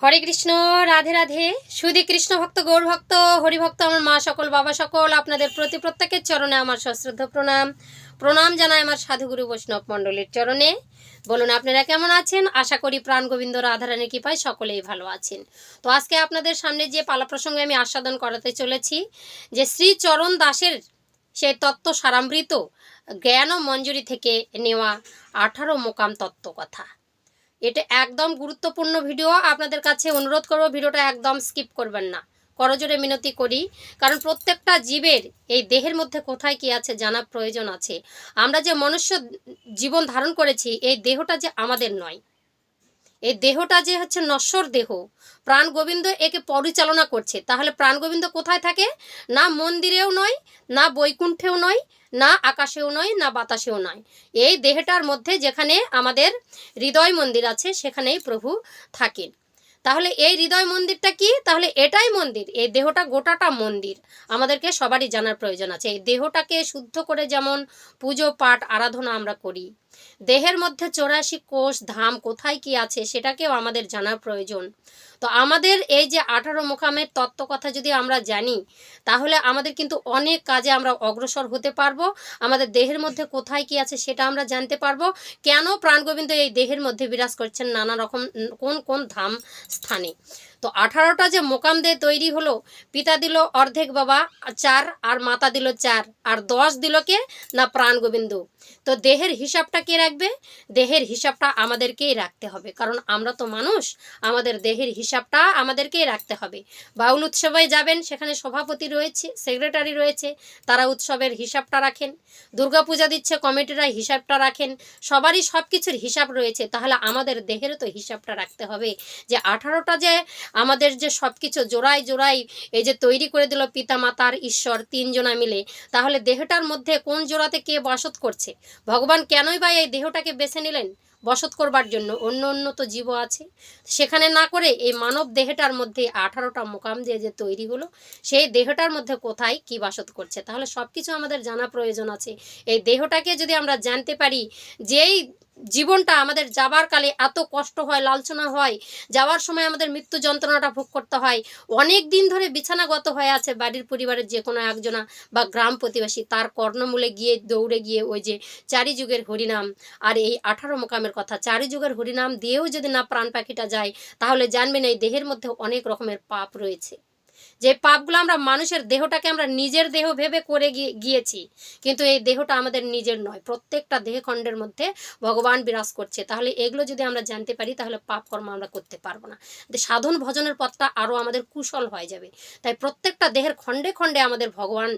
হরে কৃষ্ণ, রাধে রাধে। সুধী কৃষ্ণ ভক্ত, গৌর ভক্ত, হরিভক্ত, আমার মা সকল, বাবা সকল, আপনাদের প্রতি প্রত্যেকের চরণে আমার সশ্রদ্ধ প্রণাম। প্রণাম জানাই আমার সাধুগুরু বৈষ্ণব মণ্ডলীর চরণে। বলুন আপনারা কেমন আছেন? আশা করি প্রাণ গোবিন্দ রাধারানীর কৃপায় সকলেই ভালো আছেন। তো আজকে আপনাদের সামনে যে পালা প্রসঙ্গে আমি আস্বাদন করাতে চলেছি, যে শ্রী চরণ দাসের সেই তত্ত্ব সারামৃত জ্ঞান ও মঞ্জুরি থেকে নেওয়া 18 মোকাম তত্ত্ব কথা। এটা একদম গুরুত্বপূর্ণ ভিডিও। আপনাদের কাছে অনুরোধ করব, ভিডিওটা একদম স্কিপ করবেন না, করজোরে মিনতি করি। কারণ প্রত্যেকটা জীবের এই দেহের মধ্যে কোথায় কি আছে জানা প্রয়োজন আছে। আমরা যে মনুষ্য জীবন ধারণ করেছি, এই দেহটা যে আমাদের নয়, এই দেহটা যে হচ্ছে নশ্বর দেহ। প্রাণ গোবিন্দ একে পরিচালনা করছে। তাহলে প্রাণ গোবিন্দ কোথায় থাকে? না মন্দিরেও নয়, না বৈকুণ্ঠেও নয়, না আকাশেও নয়, না বাতাসেও নয়। এই দেহটার মধ্যে যেখানে আমাদের হৃদয় মন্দির আছে, সেখানেই প্রভু থাকেন। তাহলে এই হৃদয় মন্দিরটা কি? তাহলে এটাই মন্দির। এই দেহটা গোটাটা মন্দির। আমাদেরকে সবারই জানার প্রয়োজন আছে। এই দেহটাকে শুদ্ধ করে যেমন পুজো পাঠ আরাধনা আমরা করি, দেহের মধ্যে 84 কোষ ধাম কোথায় কি আছে সেটাকেও আমাদের জানার প্রয়োজন। তো আমাদের এই যে 18 মোকামের তত্ত্ব কথা যদি আমরা জানি, তাহলে আমাদের কিন্তু অনেক কাজে আমরা অগ্রসর হতে পারবো। আমাদের দেহের মধ্যে কোথায় কি আছে সেটা আমরা জানতে পারবো। কেন প্রাণ গোবিন্দ এই দেহের মধ্যে বিরাজ করছেন নানা রকম কোন কোন ধাম স্থানে। তো 18টা যে মোকাম দিয়ে তৈরি হলো, পিতা দিল অর্ধেক বাবা 4, আর মাতা দিল 4, আর 10 দিল কে? না প্রাণ গোবিন্দ। তো দেহের হিসাবটা কে রাখবে? দেহের হিসাবটা আমাদেরকেই রাখতে হবে, কারণ আমরা তো মানুষ। আমাদের দেহের হিসাবটা আমাদেরকেই রাখতে হবে। বাউল উৎসবে যাবেন, সেখানে সভাপতি রয়েছে, সেক্রেটারি রয়েছে, তারা উৎসবের হিসাবটা রাখেন। দুর্গাপূজা দিচ্ছে, কমিটিরা হিসাবটা রাখেন। সবারই সব কিছুর হিসাব রয়েছে। তাহলে আমাদের দেহেরও তো হিসাবটা রাখতে হবে, যে 18টা যে আমাদের যে সব কিছু জোড়ায় জোড়ায় এই যে তৈরি করে দিল পিতা মাতার ঈশ্বর 3 জনা মিলে, তাহলে দেহটার মধ্যে কোন জোড়াতে কে বসত করছে? ভগবান কেনই বা এই দেহটাকে বেছে নিলেন বসত করবার জন্য? অন্য অন্য তো জীব আছে, সেখানে না করে এই মানব দেহটার মধ্যে 18টা মোকাম দিয়ে যে তৈরি হলো, সেই দেহটার মধ্যে কোথায় কি বাসত করছে, তাহলে সব কিছু আমাদের জানা প্রয়োজন আছে। এই দেহটাকে যদি আমরা জানতে পারি, যেই জীবনটা আমাদের যাবার কালে এত কষ্ট হয়, লাঞ্ছনা হয়, যাওয়ার সময় আমাদের মৃত্যু যন্ত্রণাটা ভোগ করতে হয়, অনেক দিন ধরে বিছানাগত হয়ে আছে বাড়ির পরিবারের যে কোনো একজনা বা গ্রাম প্রতিবেশী, তার কর্ণমূলে গিয়ে দৌড়ে গিয়ে ওই যে 4 যুগের হরিনাম আর এই 18 মোকামের কথা, 4 যুগের হরিনাম দিয়েও যদি না প্রাণ পাখিটা যায়, তাহলে জানবেন এই দেহের মধ্যে অনেক রকমের পাপ রয়েছে। যে পাপগুলো আমরা মানুষের দেহটাকে আমরা নিজের দেহ ভেবে করে গিয়েছি, কিন্তু এই দেহটা আমাদের নিজের নয়। প্রত্যেকটা দেহখণ্ডের মধ্যে ভগবান বিরাজ করছে। তাহলে এগুলো যদি আমরা জানতে পারি, তাহলে পাপ কর্ম আমরা করতে পারবো না। সাধন ভজনের পথটা আরও আমাদের কুশল হয়ে যাবে। তাই প্রত্যেকটা দেহের খণ্ডে খণ্ডে আমাদের ভগবান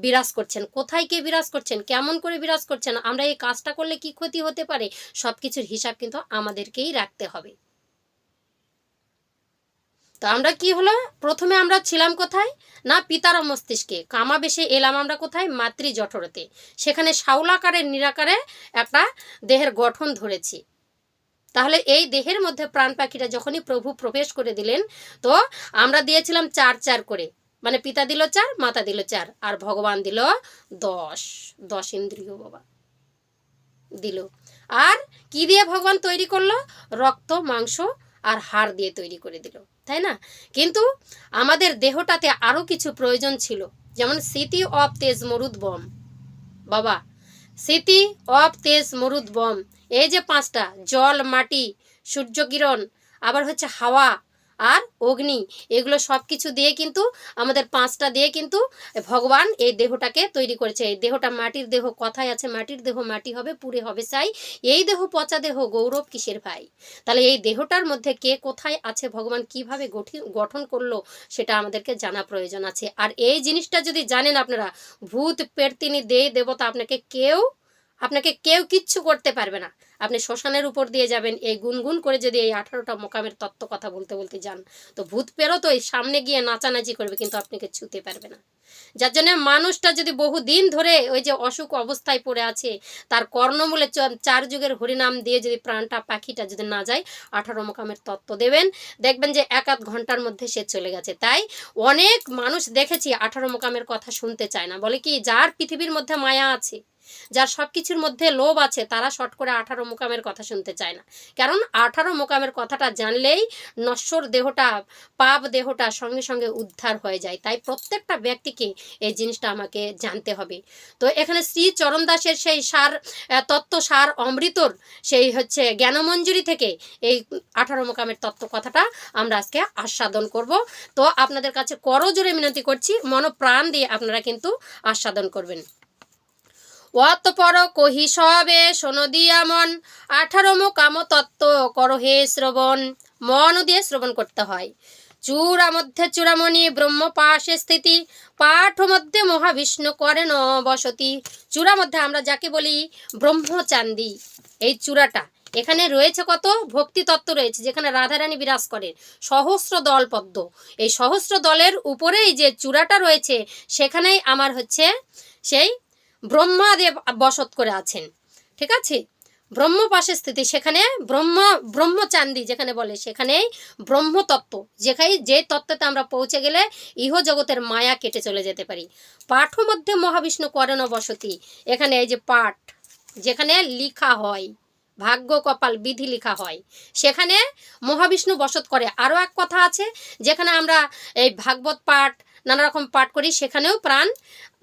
বিরাজ করছেন। কোথায় কে বিরাজ করছেন, কেমন করে বিরাজ করছেন, আমরা এই কাজটা করলে কি ক্ষতি হতে পারে, সব কিছুর হিসাব কিন্তু আমাদেরকেই রাখতে হবে। তো আমরা কি হলো, প্রথমে আমরা ছিলাম কোথায়? না পিতার মস্তিষ্কে। কামাবেশে এলাম আমরা কোথায়? মাতৃ জঠরতে। সেখানে শাউলাকারে নিরাকারে একটা দেহের গঠন ধরেছি। তাহলে এই দেহের মধ্যে প্রাণ পাখিটা যখনই প্রভু প্রবেশ করে দিলেন, তো আমরা দিয়েছিলাম 4 4 করে, মানে পিতা দিল 4, মাতা দিল 4, আর ভগবান দিল 10 ইন্দ্রিয় বাবা দিল। আর কি দিয়ে ভগবান তৈরি করলো? রক্ত মাংস আর হাড় দিয়ে তৈরি করে দিল, তাই না? কিন্তু আমাদের দেহটাতে আরও কিছু প্রয়োজন ছিল, যেমন স্মৃতি অফ তেজ মরুদ বম বাবা, স্মৃতি অফ তেজ মরুদ বম, এই যে 5টা, জল মাটি সূর্যকিরণ, আবার হচ্ছে হাওয়া আর অগ্নি, এগুলো সব কিছু দিয়ে কিন্তু আমাদের 5টা দিয়ে কিন্তু ভগবান এই দেহটাকে তৈরি করেছে। এই দেহটা মাটির দেহ, কথায় আছে মাটির দেহ মাটি হবে, পুড়ে হবে ছাই, এই দেহ পচা দেহ গৌরব কিসের ভাই। তাহলে এই দেহটার মধ্যে কে কোথায় আছে, ভগবান কিভাবে গঠন করলো, সেটা আমাদেরকে জানা প্রয়োজন আছে। আর এই জিনিসটা যদি জানেন আপনারা, ভূত পেটতিনি দেবতা আপনাকে কেউ কিচ্ছু করতে পারবে না। আপনি শ্মশানের উপর দিয়ে যাবেন, এই গুনগুন করে যদি এই 18টা মোকামের তত্ত্ব কথা বলতে বলতে যান, তো ভূত পেরো তো এই সামনে গিয়ে নাচানাচি করবে, কিন্তু আপনাকে ছুতে পারবে না। যার জন্য মানুষটা যদি বহুদিন ধরে ওই যে অসুখ অবস্থায় পড়ে আছে, তার কর্ণমূলে 4 যুগের হরিনাম দিয়ে যদি প্রাণটা পাখিটা যদি না যায়, 18 মোকামের তত্ত্ব দেবেন, দেখবেন যে 1-1 ঘন্টার মধ্যে সে চলে গেছে। তাই অনেক মানুষ দেখেছি 18 মোকামের কথা শুনতে চায় না, বলে কি যার পৃথিবীর মধ্যে মায়া আছে, যার সব কিছুর মধ্যে লোভ আছে তারা শর্ট করে 18 মোকামের কথা শুনতে চায় না, কারণ 18 মোকামের কথাটা জানলেই নশ্বর দেহটা, পাপ দেহটা সঙ্গে সঙ্গে উদ্ধার হয়ে যায়। তাই প্রত্যেকটা ব্যক্তিকে এই জিনিসটা আমাকে জানতে হবে। তো এখানে শ্রী চরণ দাসের সেই সার তত্ত্ব সার অমৃতর সেই হচ্ছে জ্ঞানমঞ্জুরি থেকে এই 18 মোকামের তত্ত্ব কথাটা আমরা আজকে আস্বাদন করব। তো আপনাদের কাছে করজোরে মিনতি করছি, মনপ্রাণ দিয়ে আপনারা কিন্তু আস্বাদন করবেন। অতপর কহি সবে শোনো দিয়া মন, 18 মোকাম তত্ত্ব করো হে শ্রবণ। মন দিয়ে শ্রবণ করতে হয়। চূড়া মধ্যে চূড়ামণি ব্রহ্ম পাশে স্থিতি, পাঠ মধ্যে মহাবিষ্ণু করেন বসতি। চূড়া মধ্যে আমরা যাকে বলি ব্রহ্মচান্দি, এই চূড়াটা এখানে রয়েছে কত ভক্তি তত্ত্ব রয়েছে, যেখানে রাধারানী বিরাজ করেন সহস্র দল পদ্ম। এই সহস্র দলের উপরেই যে চূড়াটা রয়েছে সেখানেই আমার হচ্ছে সেই ব্রহ্মাদেব বসত করে আছেন। ঠিক আছে, ব্রহ্ম পাশে স্থিতি, সেখানে ব্রহ্মচান্দি যেখানে বলে সেখানেই ব্রহ্মতত্ত্ব, যেখানে যে তত্ত্বতে আমরা পৌঁছে গেলে ইহ জগতের মায়া কেটে চলে যেতে পারি। পাঠ মধ্যে মহাবিষ্ণু করেন বসতি, এখানে এই যে পাঠ যেখানে লিখা হয়, ভাগ্য কপাল বিধি লিখা হয়, সেখানে মহাবিষ্ণু বসত করে। আরও এক কথা আছে, যেখানে আমরা এই ভাগবত পাঠ নানা রকম পাঠ করি সেখানেও প্রাণ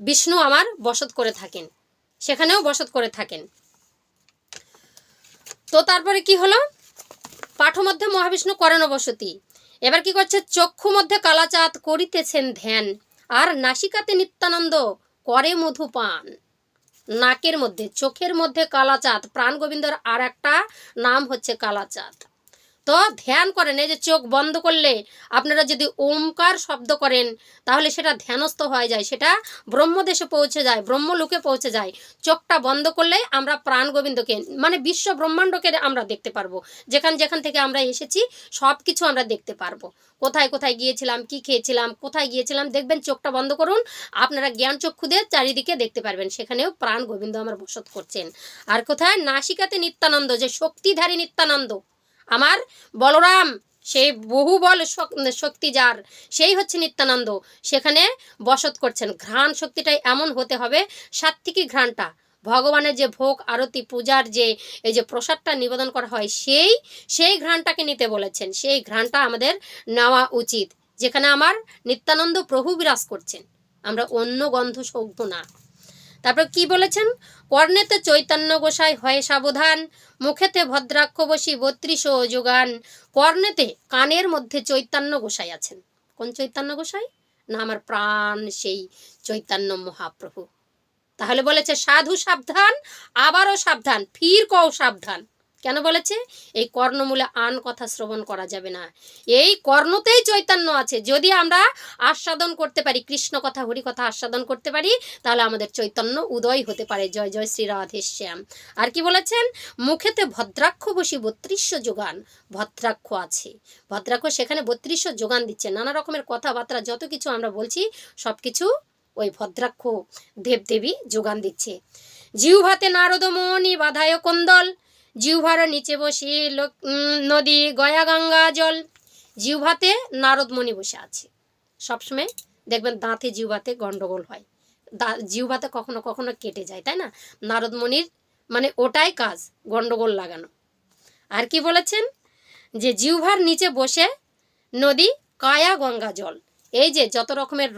বিষ্ণু আমার বসত করে থাকেন, সেখানেও বসত করে থাকেন। তো তারপরে কি হলো, পাঠ মধ্যে মহাবিষ্ণু করেন বসতি। এবার কি করছে, চক্ষু মধ্যে কালাচাঁদ করিতেছেন ধ্যান, আর নাসিকাতে নিত্যানন্দ করে মধুপান। নাকের মধ্যে চোখের মধ্যে কালাচাঁদ, প্রাণ গোবিন্দর আর একটা নাম হচ্ছে কালাচাঁদ। তো ধ্যান করেন, এই যে চোখ বন্ধ করলে আপনারা যদি ওমকার শব্দ করেন তাহলে সেটা ধ্যানস্থ হয়ে যায়, সেটা ব্রহ্মদেশে পৌঁছে যায়, ব্রহ্মলোকে পৌঁছে যায়। চোখটা বন্ধ করলে আমরা প্রাণ গোবিন্দকে মানে বিশ্ব ব্রহ্মাণ্ডকে আমরা দেখতে পারবো, যেখান যেখান থেকে আমরা এসেছি সব কিছু আমরা দেখতে পারবো। কোথায় কোথায় গিয়েছিলাম, কি খেয়েছিলাম, কোথায় গিয়েছিলাম, দেখবেন চোখটা বন্ধ করুন, আপনারা জ্ঞান চক্ষু দিয়ে চারিদিকে দেখতে পারবেন, সেখানেও প্রাণ গোবিন্দ আমার বসত করছেন। আর কোথায়, নাসিকাতে নিত্যানন্দ, যে শক্তিধারী নিত্যানন্দ আমার বলরাম, সেই বহু বল শক্তি যার, সেই হচ্ছে নিত্যানন্দ, সেখানে বসত করছেন। ঘ্রাণ শক্তিটাই এমন হতে হবে, সাত্ত্বিকী ঘ্রাণটা, ভগবানের যে ভোগ আরতি পূজার যে এই যে প্রসাদটা নিবেদন করা হয় সেই ঘ্রাণটাকে নিতে বলেছেন, সেই ঘ্রাণটা আমাদের নেওয়া উচিত, যেখানে আমার নিত্যানন্দ প্রভু বিরাজ করছেন, আমরা অন্য গন্ধ সৌভ না। তারপর কি বলেছেন, কর্ণেতে চৈতন্য গোসাই হয় সাবধান, মুখেতে ভদ্রাক্ষ বসি 32 যোগান। কর্ণেতে কানের মধ্যে চৈতন্য গোসাই আছেন। কোন চৈতন্য গোসাই? না আমার প্রাণ সেই চৈতন্য মহাপ্রভু। তাহলে বলেছে সাধু সাবধান, আবারও সাবধান, ফির কও সাবধান। কেন বলেছে? এই কর্ণমূলে আন কথা শ্রবণ করা যাবে না, এই কর্ণতেই চৈতন্য আছে। যদি আমরা আস্বাদন করতে পারি, কৃষ্ণ কথা হরি কথা আস্বাদন করতে পারি, তাহলে আমাদের চৈতন্য উদয় হতে পারে। জয় জয় শ্রী রাধেশ্যাম। আর কি বলেছেন, মুখেতে ভদ্রাক্ষ বসি 32 যোগান। ভদ্রাক্ষ আছে, ভদ্রাক্ষ সেখানে 32 যোগান দিচ্ছে, নানা রকমের কথাবার্তা যত কিছু আমরা বলছি সব কিছু ওই ভদ্রাক্ষ দেবদেবী যোগান দিচ্ছে। জিহ্বাতে নারদমণি বাধায় কন্দল, জিহ্বার নিচে বসি নদী গয়া গঙ্গা জল। জিহ্বাতে নারদমণি বসে আছে, সবসময় দেখবেন দাঁতে জিহ্বাতে গন্ডগোল হয়, জিহ্বাতে কখনো কখনো কেটে যায়, তাই না? নারদমণির মানে ওটাই কাজ, গন্ডগোল লাগানো। আর কি বলেছেন, যে জিহ্বার নিচে বসে নদী কায়া গঙ্গা জল, এই যে যত রকমের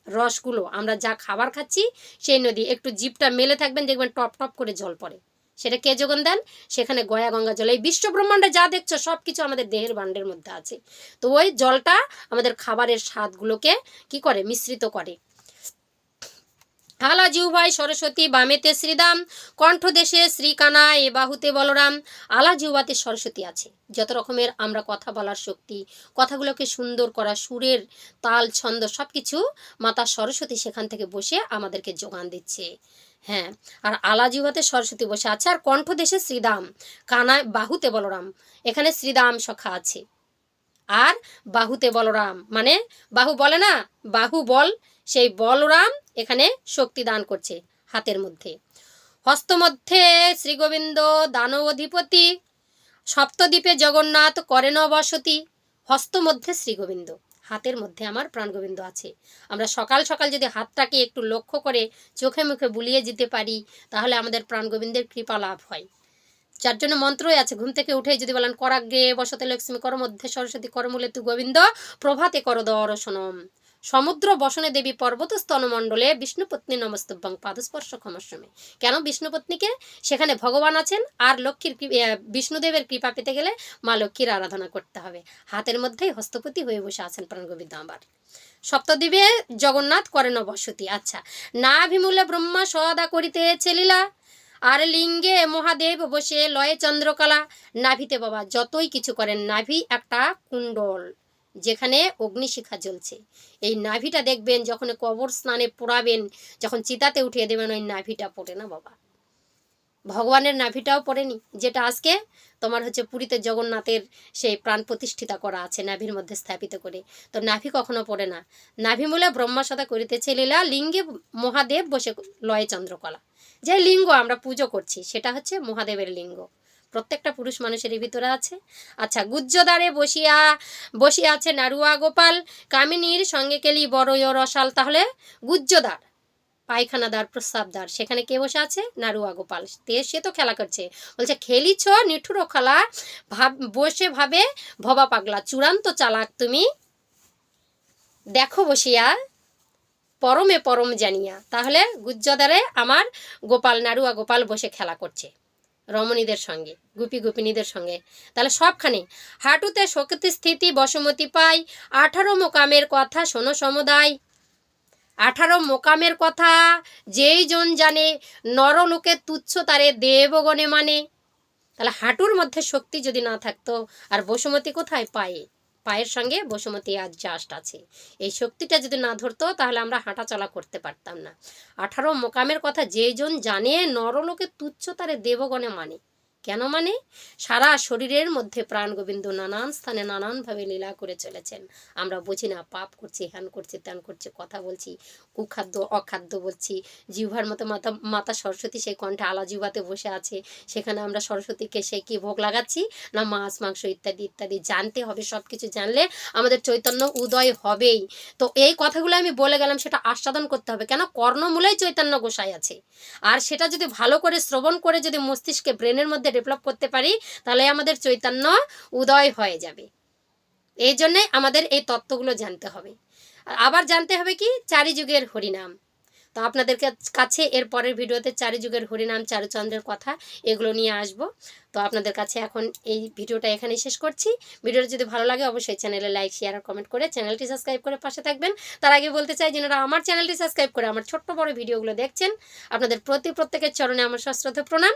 রসগুলো আমরা যা খাবার খাচ্ছি সেই নদী, একটু জিভটা মেলে থাকবেন দেখবেন টপ টপ করে জল পড়ে, সেটা কে যোগান দেন? সেখানে গয়া গঙ্গা জল। এই বিশ্ব ব্রহ্মাণ্ডে যা দেখছো সব কিছু আমাদের দেহের ভাণ্ডের মধ্যে আছে, তো ওই জলটা আমাদের খাবারের স্বাদগুলোকে কি করে, মিশ্রিত করে। আলা জিহ্বাই সরস্বতী, বামেতে শ্রীদাম, কণ্ঠদেশে শ্রীকানা, এ বাহুতে বলরাম। আলা জিহ্বাতে সরস্বতী আছে, যত রকমের আমরা কথা বলার শক্তি, কথাগুলোকে সুন্দর করা, সুরের তাল ছন্দ সব কিছু মাতা সরস্বতী সেখান থেকে বসে আমাদেরকে যোগান দিচ্ছে। হ্যাঁ, আর আলা জিহ্বাতে সরস্বতী বসে আছে, আর কণ্ঠদেশে শ্রীদাম, কানায় বাহুতে বলরাম, এখানে শ্রীদাম সখা আছে, আর বাহুতে বলরাম মানে বাহু বলে না, বাহু বল, সেই বলরাম এখানে শক্তি দান করছে হাতের মধ্যে। হস্তমধ্যে শ্রীগোবিন্দ দানব অধিপতি, সপ্তদ্বীপে জগন্নাথ করেন বসতি। হস্তমধ্যে শ্রীগোবিন্দ, হাতের মধ্যে আমার প্রাণগোবিন্দ আছে। আমরা সকাল সকাল যদি হাতটাকে একটু লক্ষ্য করে চোখে মুখে বুলিয়ে যেতে পারি, তাহলে আমাদের প্রাণগোবিন্দের কৃপা লাভ হয়। যার জন্য মন্ত্রই আছে, ঘুম থেকে উঠেই যদি বলেন করাগ্রে বসতে লক্ষ্মী কর মধ্যে সরস্বতী করমূলে তু গোবিন্দ প্রভাতে কর দর্শনম, সমুদ্র বসনে দেবী পর্বত স্তনমণ্ডলে বিষ্ণুপত্নী নমস্তভ্যং পাদস্পর্শ ক্ষমস্বমে। কেন বিষ্ণুপত্নীকে? সেখানে ভগবান আছেন, আর লক্ষ্মীর বিষ্ণুদেবের কৃপা পেতে গেলে মা লক্ষ্মীর আরাধনা করতে হবে। হাতের মধ্যেই হস্তপতি হয়ে বসে আছেন প্রাণগোবিন্দ আমার। সপ্তদ্বীপে জগন্নাথ করেন বসতি। আচ্ছা, নাভিমূলে ব্রহ্মা সদা করিতেছে লীলা, আর লিঙ্গে মহাদেব বসে লয়ে চন্দ্রকলা। নাভিতে বাবা যতই কিছু করেন, নাভি একটা কুণ্ডল যেখানে অগ্নিশিখা জ্বলছে। এই নাভিটা দেখবেন যখন কবর স্নানে পোড়াবেন, যখন চিতাতে উঠিয়ে দেবেন, ওই নাভিটা পড়ে না বাবা। ভগবানের নাভিটাও পড়েনি, যেটা আজকে তোমার হচ্ছে পুরীতে জগন্নাথের সেই প্রাণ প্রতিষ্ঠিতা করা আছে নাভির মধ্যে স্থাপিত করে। তো নাভি কখনো পড়ে না। নাভি মূলে ব্রহ্মা সদা করিতেছে লীলা, লিঙ্গে মহাদেব বসে লয়ে চন্দ্রকলা। যে লিঙ্গ আমরা পুজো করছি সেটা হচ্ছে মহাদেবের লিঙ্গ, প্রত্যেকটা পুরুষ মানুষের ভিতরে আছে। আচ্ছা, গুজ্জদ্বারে বসিয়া আছে নাড়ুয়া গোপাল, কামিনীর সঙ্গে কেলি বড়ই রসাল। তাহলে গুজ্জদ্বার পায়খানাদার প্রস্রাবদার, সেখানে কে বসে আছে? নাড়ুয়া গোপাল। সে তো খেলা করছে, বলছে খেলিছ নিঠুর খেলা, বসে ভাবে ভবা পাগলা, চূড়ান্ত চালাক তুমি দেখো বসিয়া পরমে পরম জানিয়া। তাহলে গুজ্জদ্বারে আমার গোপাল, নাড়ুয়া গোপাল বসে খেলা করছে রমণীদের সঙ্গে, গোপী গোপিনীদের সঙ্গে। তাহলে সবখানে হাঁটুতে শক্তি স্থিতি বসুমতি পাই, 18 মোকামের কথা শোনো সমুদায়। 18 মোকামের কথা যেই জন জানে, নরলোকে তুচ্ছ তারে দেবগণে মানে। তাহলে হাঁটুর মধ্যে শক্তি যদি না থাকতো, আর বসুমতি কোথায়? পায়ে, পায়ের সঙ্গে বসুমতী আজ জাস্ট আছে। এই শক্তিটা যদি না ধরতো তাহলে আমরা হাঁটা চলা করতে পারতাম না। 18 মোকামের কথা যেই জন জানে, নরলোকে তুচ্ছ তারে দেবগণে মানে। কেন মানে? সারা শরীরের মধ্যে প্রাণ গোবিন্দ নানান স্থানে নানানভাবে লীলা করে চলেছেন। আমরা বুঝি না, পাপ করছি, হ্যান করছি, ত্যান করছি, কথা বলছি, কুখাদ্য অখাদ্য বলছি। জিহ্বার মতো মাতা সরস্বতী সেই কণ্ঠে আলা জিহ্বাতে বসে আছে, সেখানে আমরা সরস্বতীকে সে কি ভোগ লাগাচ্ছি না মাছ মাংস ইত্যাদি ইত্যাদি। জানতে হবে, সব কিছু জানলে আমাদের চৈতন্য উদয় হবেই। তো এই কথাগুলো আমি বলে গেলাম, সেটা আস্বাদন করতে হবে। কেন? কর্ণমূলেই চৈতন্য গোসাই আছে, আর সেটা যদি ভালো করে শ্রবণ করে যদি মস্তিষ্কে ব্রেনের মধ্যে ডেভেলপ করতে পারি, তাহলে আমাদের চৈতন্য উদয় হয়ে যাবে। এই জন্যে আমাদের এই তত্ত্বগুলো জানতে হবে। আবার জানতে হবে কি? চারিযুগের হরিনাম। তো আপনাদের কাছে এর পরের ভিডিওতে চারিযুগের হরিনাম, চারুচন্দ্রের কথা এগুলো নিয়ে আসব। তো আপনাদের কাছে এখন এই ভিডিওটা এখানেই শেষ করছি। ভিডিওটা যদি ভালো লাগে অবশ্যই চ্যানেলে লাইক, শেয়ার আর কমেন্ট করে চ্যানেলটি সাবস্ক্রাইব করে পাশে থাকবেন। তার আগে বলতে চাই, যারা আমার চ্যানেলটি সাবস্ক্রাইব করে আমার ছোট্ট বড় ভিডিওগুলো দেখছেন, আপনাদের প্রত্যেকের চরণে আমার সশ্রদ্ধ প্রণাম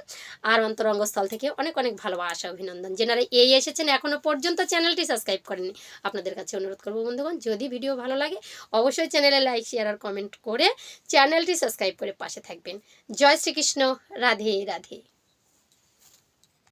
আর অন্তরঙ্গস্থল থেকে অনেক অনেক ভালোবাসা অভিনন্দন। যারা এই এসেছেন এখনও পর্যন্ত চ্যানেলটি সাবস্ক্রাইব করেননি, আপনাদের কাছে অনুরোধ করবো বন্ধুগণ, যদি ভিডিও ভালো লাগে অবশ্যই চ্যানেলে লাইক, শেয়ার আর কমেন্ট করে চ্যানেলটি সাবস্ক্রাইব করে পাশে থাকবেন। জয় শ্রীকৃষ্ণ, রাধে রাধে।